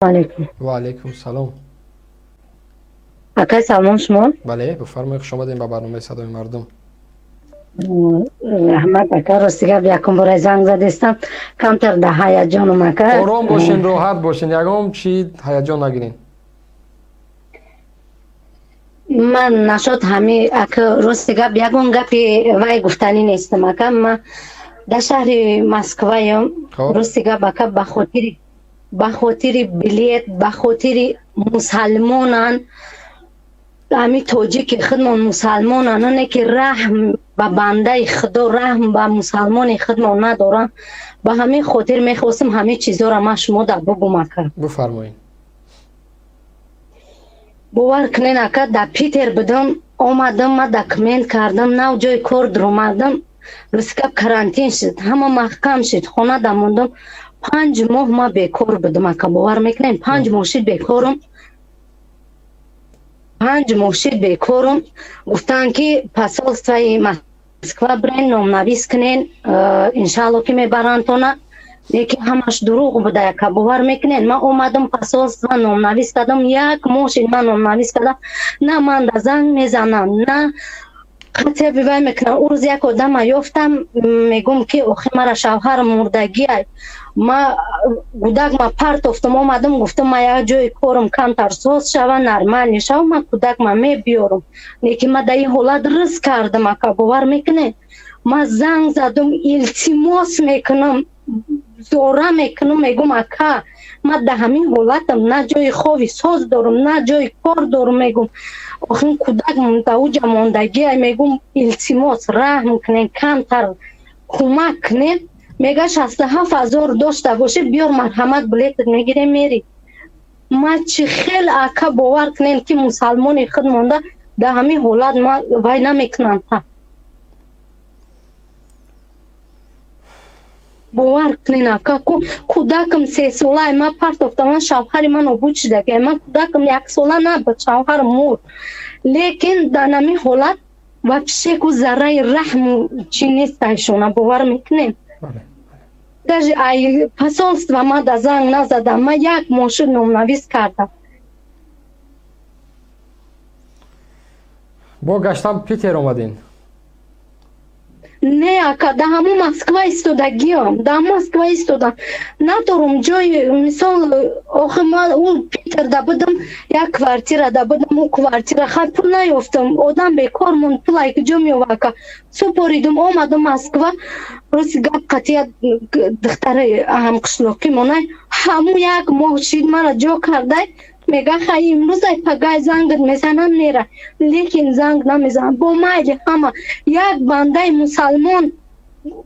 علیکم. و علیکم سلام. اکا سلام شما. بله بفرمایید، خوش آمدین به برنامه صدای مردم. احمد اکا راستیگه یکم برای زنگ زدستم کمتر ده هیجانم اکا. آرام باشین، راحت باشین، یکم چی هیجان نگیرین. من نشد همی اکا راستیگه یکم گپی وای گفتنی نیستم اکا. من در شهر مسکوایم خب راستیگه اکا بخاطر بلیت بخاطر مسلمانان همی توجیه خودمان مسلمانان نه که رحم به بنده خدا رحم به مسلمان خودمان ندارن. به همین خاطر میخواستم همه چیزا را من شما در بگم اکا. بفرمایین. باور کنین اکا در پیتر بدم آمدم من دکمنت کردم نو جای کار در اومدم رسکب کرانتین شد همه محکم شد خونه دموندم 5 ماه ما بیکار بدم اکا. باور میکنین 5 ماه شد بیکارم. 5 ماه شد بیکارم. گفتن که پاسپورت مسکوا برین نام نویس کنین انشالله که میبرن تونه. لیکن همش دروغ بوده که باور میکنین من اومدم پاسپورت نام نویس کردم 1 ماه شد من نام نویس کردم نه من در زنگ میزنم نه خطه بیوی میکنم. اون روز یک آدم یافتم میگم که آخه مرا شوهر مردگی ما کودک ما پرت افتم آمدم گفتم ما یک جای کارم کم ترساز شوه نرمال نشو ما کودک ما می بیارم. لیکن ما در این حالت رس کردم اکا. باور میکنه ما زنگ زدم التماس میکنم زوره میکنم میگم اکا ما در همین حالتم نه جای خوابی ساز دارم نه جای کار دارم. میگم آخه کودک در اوجا ماندگی میگم التماس رحم کنین کمتر کمک کنین. میگه 67,000 داشته باشه بیار مرحمت بلیت میگیره میری. ما چه خیلی اکا باور کنین که مسلمان خود مانده در همین حالت ما وای نمیکنن تا. باور کنین اکا کودکم 3 ساله ما پرت افتم شوهر من نابود شده که من کودکم 1 ساله نبود شوهر مرد. لیکن در همین حالت و پیشه که ذره رحم چی نیست ایشونه. باور میکنین در پاسپورت و ما در زنگ نزدم من 1 ماه شد نام نویس کردم. با گشتم پیتر اومدین؟ نه اکا در همون مسکوا ایستادگی هم در مسکوا ایستادم ندارم جای. مثال آخه ما اون پیتر دا بدم 1 کوارتیر دا بدم اون کوارتیر خیلی پول نیافتم آدم بیکار من پولای که جا میو اکا سپاریدم آمدم مسکوا. روز گپ قطعیت دختر هم قشلاقی مانه همون 1 ماه شید مرا جا کرده میگه خیلی امروز پگاه زنگت میزنم میره لیکن زنگ نمیزنم. با مایل همه یک بنده مسلمان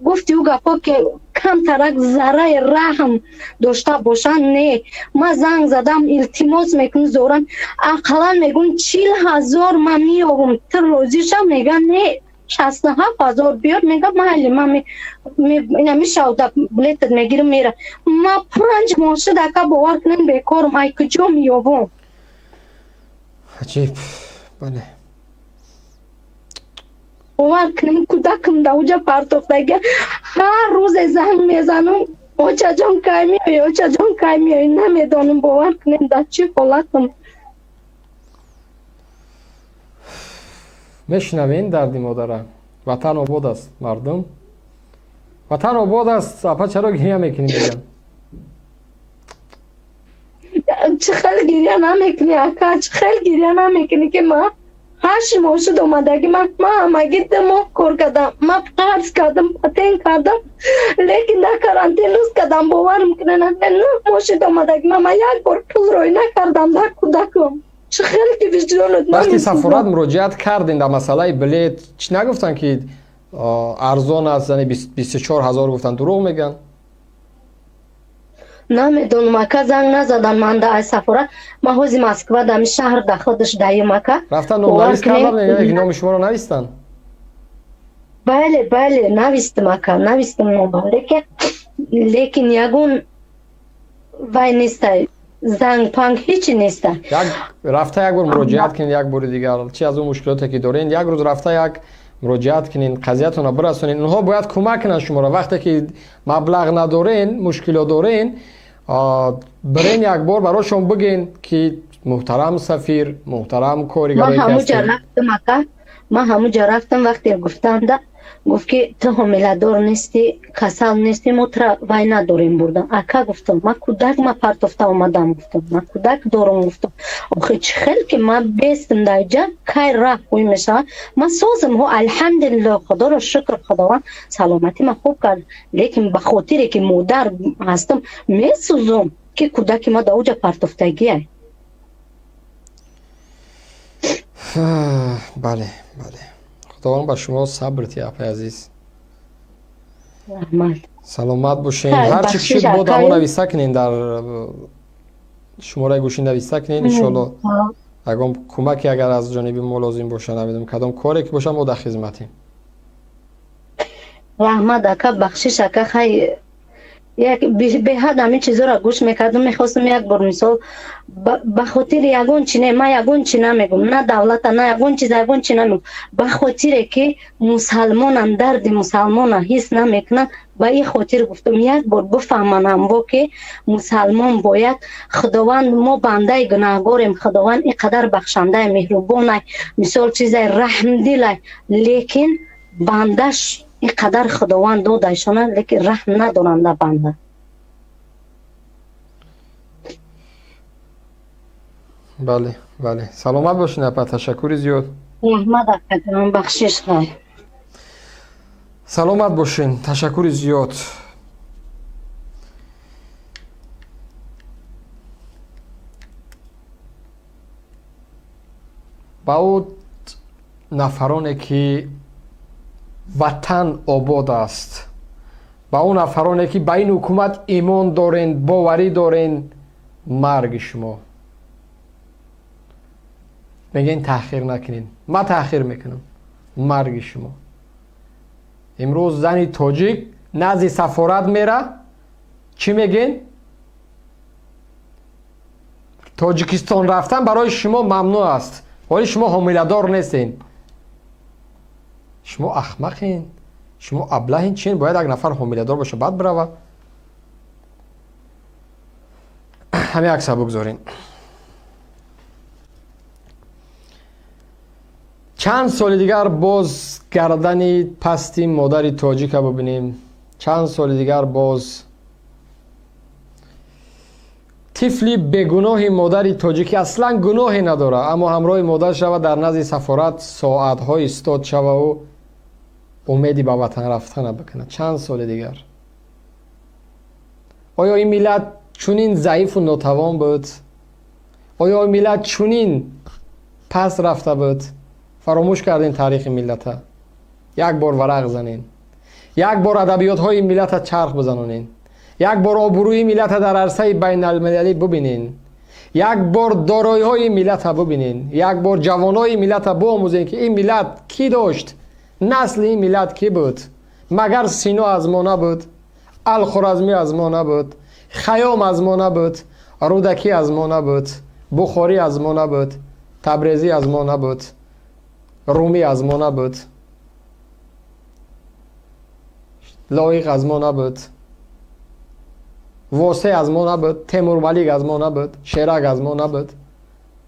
گفتی او گپا که کم ترک ذره رحم داشته باشن نه. ما زنگ زدم التماس میکنم زورم اقلا میگن 40,000 من میابم تر روزیشم میگن نه 67,000 بیار. میگه مایل من میشه بلیتت میگیرم میره. ما 5 ماه شد اکا باور کنین بیکارم ای کجا میابم. عجیب. بله باور کنین کودکم در اوجا پرت افتاده هر روز زنگ میزنم اوچا جان کای میای اوچا جان کای میای نمیدانم. باور کنین در چی حالتم. میشنوین دردی مادره. وطن آباد است مردم، وطن آباد است. اپا چرا گریه میکنی میگم؟ چه خیلی گریه نمیکنی اکا چه خیلی گریه نمیکنی که ما 8 ماه شد اومدگی من همگی دماغ کار کردم من قرض کردم پتین کردم لیکن در کرانتین روز کردم. باور میکنه نه 9 ماه شد اومدگی من 1 بار پول روی نکردم در کودکم. چه خیلی که وجدانت وقتی سفارت مراجعت کردین در مسئله بلیت چی نگفتن که ارزان است؟ یعنی 24,000 گفتن دروغ میگن؟ نمیدونم اکا زنگ نزدن من در سفارت محوز مسکوا در شهر در خودش دایم اکا رفتن نام نویس کردن یا نام شما رو نویستن؟ بله نویستم اکا نویستم نام لیکن یگون وای نیست زنگ پانگ هیچی نیست. رفته 1 بار مراجعت کنین 1 بار دیگر چی از اون مشکلاتی که دارین 1 روز رفته 1 مراجعت کنین قضیه‌تون رو برسونین. اونها باید کمک کنن شما را وقتی که مبلغ ندارین مشکل دارین برین یک بار براشون بگین که محترم سفیر، محترم کارگرایی که هستین. من همونجا رفتم وقتی گفتم ده گفت که تو حامله‌دار نیستی، کسل نیستی، ما ترا وای نداریم بردم. اکا گفتم من کودک ما پرتفته اومدم، گفتم من کودک دارم. گفتم آخه چه خیلی که من بیستم در اینجا که راه خوی میشه، من سازم ها الحمدلله خدا را شکر خداوند سلامتی من خوب کرد، لیکن به خاطری که مادر هستم میسوزم که کودک ما در اوجا پرتفتگیه. بله بله، خداوند با شما صبر تیاپی عزیز. رحمت. سلامت باشین. هر چی کشید بود همون نویسته کنین، در شماره گوشی نویسته کنین. انشالله اگر کمکی اگر از جانبی ما لازم باشه، نمیدونم کدام کاری که باشه ما در خدمتیم. رحمت اکا بخشش اکا خیلی یک به حد همین چیزا را گوش میکردم. میخواستم یک بار مثال به خاطر یگون چی نه، من یگون چی نمیگم، نه دولت نه یگون چیز یگون چی نمیگم، به خاطر که مسلمانم درد مسلمان حس نمیکنن، به این خاطر گفتم یک بار بفهمانم با که مسلمان باید خداوند ما بنده گناهگاریم، خداوند اینقدر بخشنده مهربانه، مثال چیز رحم دله، لیکن بندش اینقدر خداوند دادشانه لیکن رحم ندارن در بنده. بله بله، سلامت باشین اپا، تشکر زیاد. رحمت اکرم بخشش خواهی. سلامت باشین، تشکر زیاد. با او نفرانی که وطن آباد است، با اون نفرانی که به این حکومت ایمان دارین، باوری دارین، مرگ شما میگین تأخیر نکنین. من تأخیر میکنم، مرگ شما. امروز زنی تاجیک نزد سفارت میره، چی میگین؟ تاجیکستان رفتن برای شما ممنوع است، ولی شما حامله‌دار نیستین. شما احمقین، شما ابلهین. چین باید یک نفر حامله‌دار باشه بعد بروه؟ همین عکس بگذارین. چند سال دیگر باز گردن پستی مادر تاجیک ببینیم. چند سال دیگر باز طفلی بگناه مادر تاجیکی اصلا گناهی نداره، اما همراه مادر شود در نزد سفارت ساعت‌ها ایستاد شود و امیدی به وطن رفتن بکنه. چند سال دیگر. آیا این ملت چونین ضعیف و ناتوان بود؟ آیا این ملت چونین پس رفته بود؟ فراموش کردین تاریخ ملت. یک بار ورق زنین، یک بار ادبیات های ملت چرخ بزنونین، یک بار آبروی ملت در عرصه بین المللی ببینین، یک بار دارایی های ملت ببینین، یک بار جوانای ملت بیاموزین که این ملت کی داشت، نسل این ملت کی بود. مگر سینا از ما نبود؟ الخوارزمی از ما نبود؟ خیام از ما نبود؟ رودکی از ما نبود؟ بخاری از ما نبود؟ تبریزی از ما نبود؟ رومی از ما نبود؟ لایق از ما نبود؟ واسه از ما نبود؟ تیمور ملیک از ما نبود؟ شیرک از ما نبود؟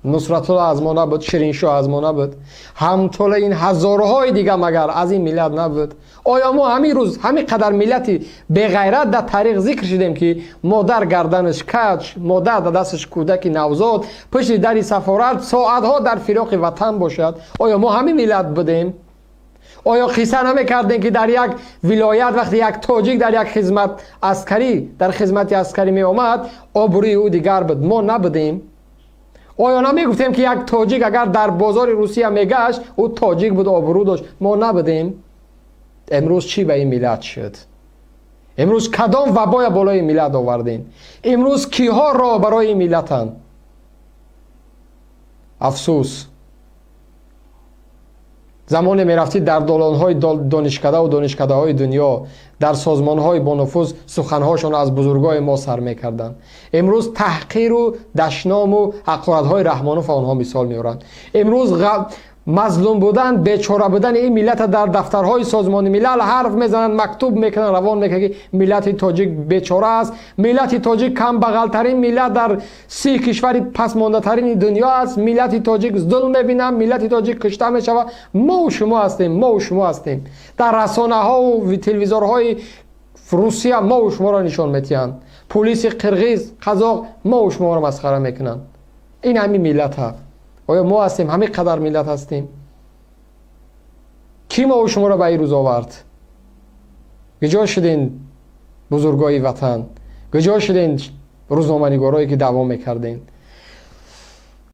نصرت الله از ما نبود؟ شیرین شاه از ما نبود؟ همطور این هزارهای دیگه مگر از این ملت نبود؟ آیا ما همین روز همین قدر ملتی به غیرت در تاریخ ذکر شدیم که مادر گردنش کج، مادر در دستش کودک نوزاد، پشت در سفارت ساعتها در فراق وطن باشد؟ آیا ما همین ملت بودیم؟ آیا قصه نمی‌کردیم که در یک ولایت وقتی یک تاجیک در یک خدمت عسکری در خدمت عسکری می آمد آبروی او دیگر بود؟ ما نبودیم؟ آیا نمیگفتیم که یک تاجیک اگر در بازار روسیه میگشت او تاجیک بود، آبرو داشت؟ ما نبودیم؟ امروز چی به این ملت شد؟ امروز کدام وبای بالای ملت آوردین؟ امروز کیها را برای این ملتن؟ افسوس. زمان می رفتید در دالان‌های دانشکده و دانشکده های دنیا، در سازمان‌های با نفوذ سخن‌هاشون از بزرگای ما سر می‌کردند. امروز تحقیر و دشنام و حقارت‌های رحمانوف آنها مثال می‌آورند. امروز مظلوم بودن، بیچاره بودن این ملت در دفترهای سازمان ملل حرف میزنن، مکتوب میکنن، روان میکنن که ملت تاجیک بیچاره است. ملت تاجیک کم بغل ترین ملت در 30 کشور پسمانده ترین دنیا است. ملت تاجیک ظلم میبینن، ملت تاجیک کشته میشود. ما و شما هستیم، ما و شما هستیم. در رسانه ها و تلویزیون‌های روسیه ما و شما را نشان میدن. پلیس قرغیز، قزاق ما و شما را مسخره میکنن. این همین ملت ها. آیا ما هستیم؟ همین قدر ملت هستیم؟ کی ما و شما را به این روز آورد؟ گجا شدین بزرگای وطن، گجا شدین روزنامه‌نگارایی که دعوا میکردین.